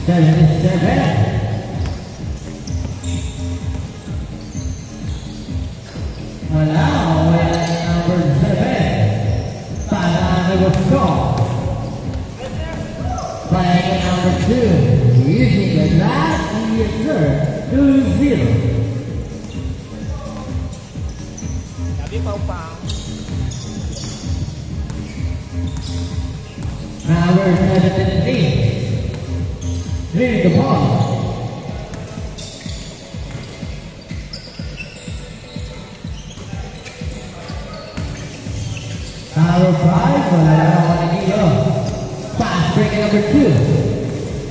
77. Now, number 7, Panama Bosco. Playing number 2, using the last year, 2-0. Number 17, leading the ball. Number 5, wala naman dito. Pass break number 2.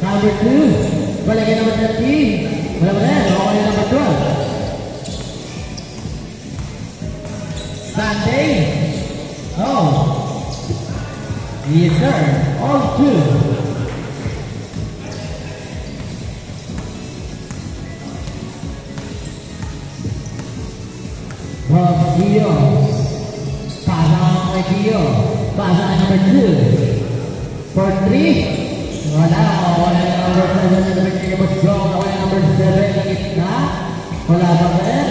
Number 2, balik number 13. Wala ba yan? Okay number 12. Sunday. Oh. Yes sir. All 2. Bob Gio. Gio, pasangan number 2 for 3. Wala number 7 number 7 langit na. Wala pa rin.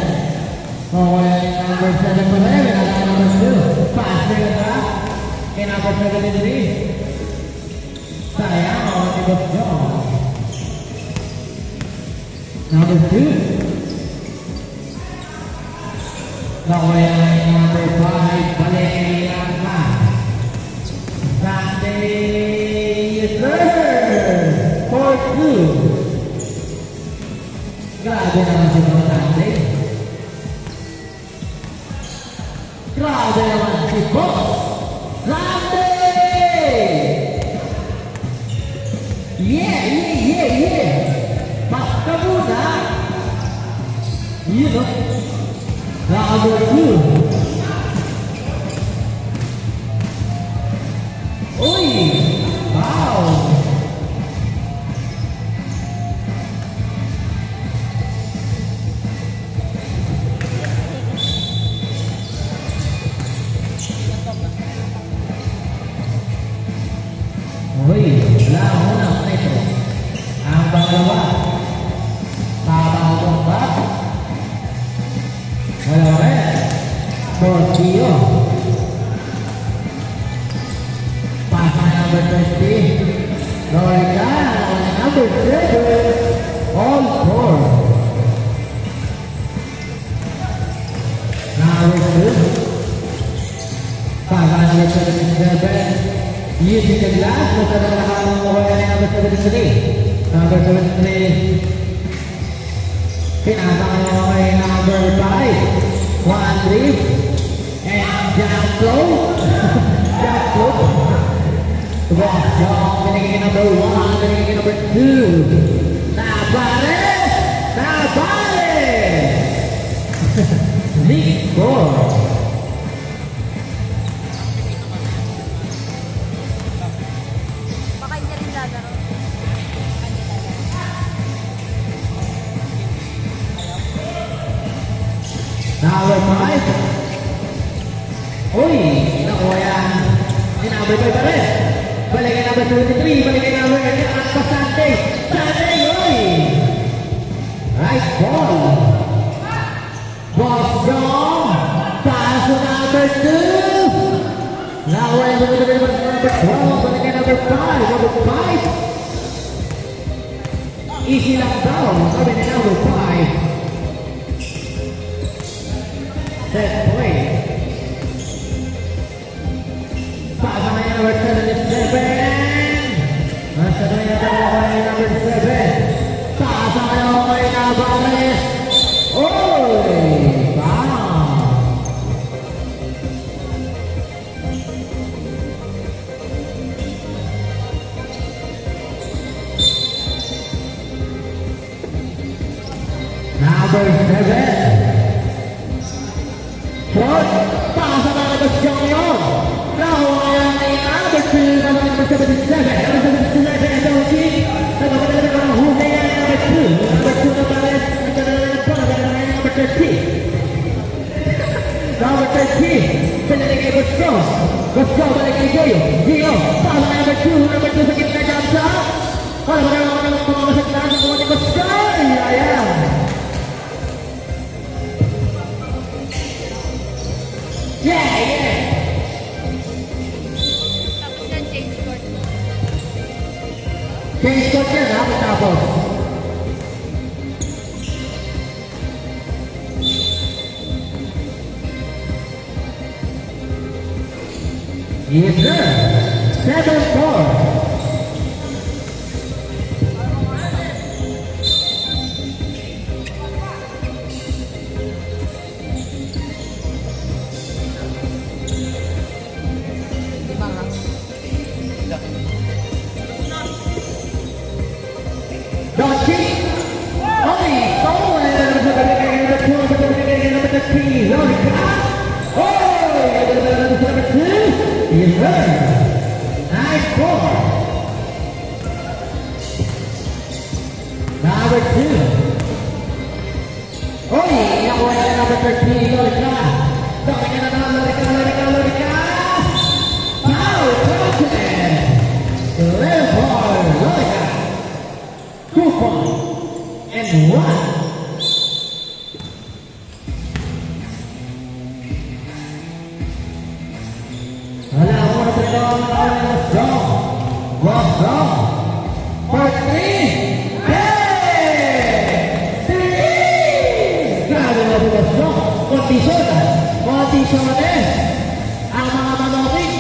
Wala number 7 pa rin. Wala number 2. Pass rin na. Kaya number 73. Sayang, wala si Bob John. Number 2. Nawala number 5. Balik Sunday, sir, for 2. Grabe naman si Sunday. Grabe naman si Boss Sunday. Yeah. Basta muna. You know. Number 2. Uy! Wow! Uy! Wala ako na ito. Ang pangalawa. Tabang ba? Wala rin. Portillo. Number 20, Lorica, number 7, all 4. Number 2, number 77, using the glass, number 73. Number 73, pinapakalawa kay number 5, 1-3, and Jack Flow. Boss John, binigay number 1, binigay number 2. Nabares! League score. Baka hindi rin lalaro. Number 5. Uy, nakuha yan. Number 5 pa rin. Balikin number 23, balikin number 8, Sunday, uy! Right ball. Boss John, pass to number 2. Now we're into the number 12, balikin number 5, Easy lang daw, sabi ni number 5. Set play. Pass na number 77. Nasa na number 7. Pass na Navarez. Oy! Wow! Number 7. Short. Pass na number 7. Number 2, number 77, number 77, number 2, number 13. Number 13, balik kay Bosco, balik kay Gio, pass number 2 sa gitna dyan sa, tumamasaglaan sa mga ni Pascal. Ayan. Yeah, yeah. Tapos yan, change court. Change court yan ha, matapos. Yes, sir. 7-4. Number 2. Oh, nakuha na number 13. Lorika. Dami ka na naman. Lorika. Foul. Confident. 11-4. Lorika. 2 points. And 1. Wala ako na sa ito. Let's go. Let's go. For 3. Kondisyones ang mga manokin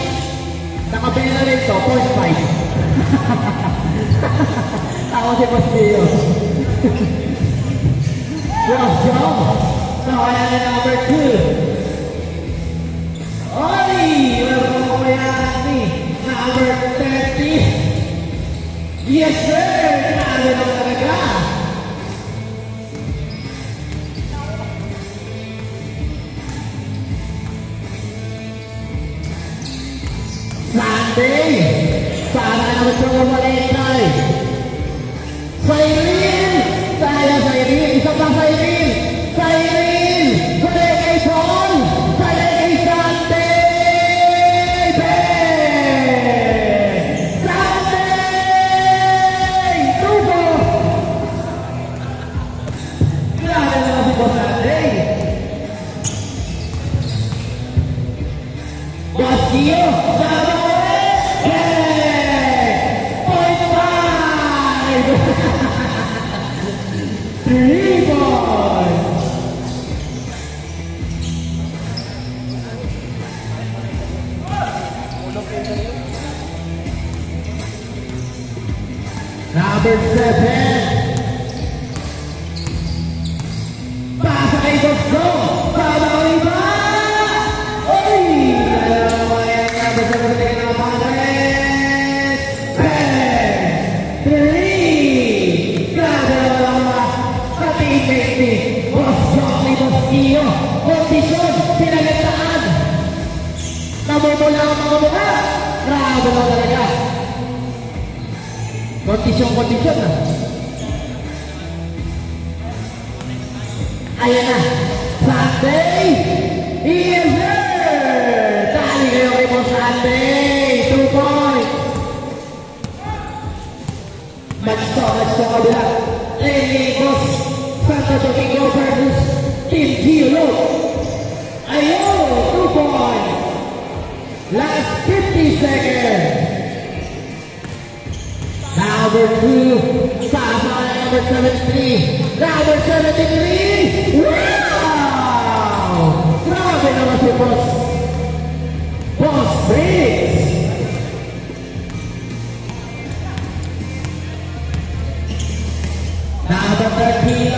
nakabela rito 0.5 ako si Pastillo Jojo nakaya na number 2 Oli meron ko yan number 30 yes sir nalo na talaga Sunday, sana naman sa Valentay. Cyril, saya Cyril, isa pa Cyril. Cyril, sali kay Paul, sali kay Sunday. Sunday, tubo. Grabe naman si Boss Sunday. Basio, sama. 3 points. Number 7. Pasa kay Gusto. Sama ko iba. Uy! Alam mo yan. Number 7 na tingin ang pangalit. 3. Grabe naman ang teammate Boss Johnny Bosquillo. Kondisyon, pinagandaan. Namumula ang mga mukha. Grabe na talaga. Kondisyon na. Ayan na. Sunday. Yes, sir. Tali kayo kay Boss Sunday. 2 points. Match to kabila. Boss Santo Domingo versus Team Kilo. Ayun, 2 points. Last 50 seconds. Number 2, Sasa, number 73. Number 73. Wow! Grabe naman si Boss Briggs. Number 13,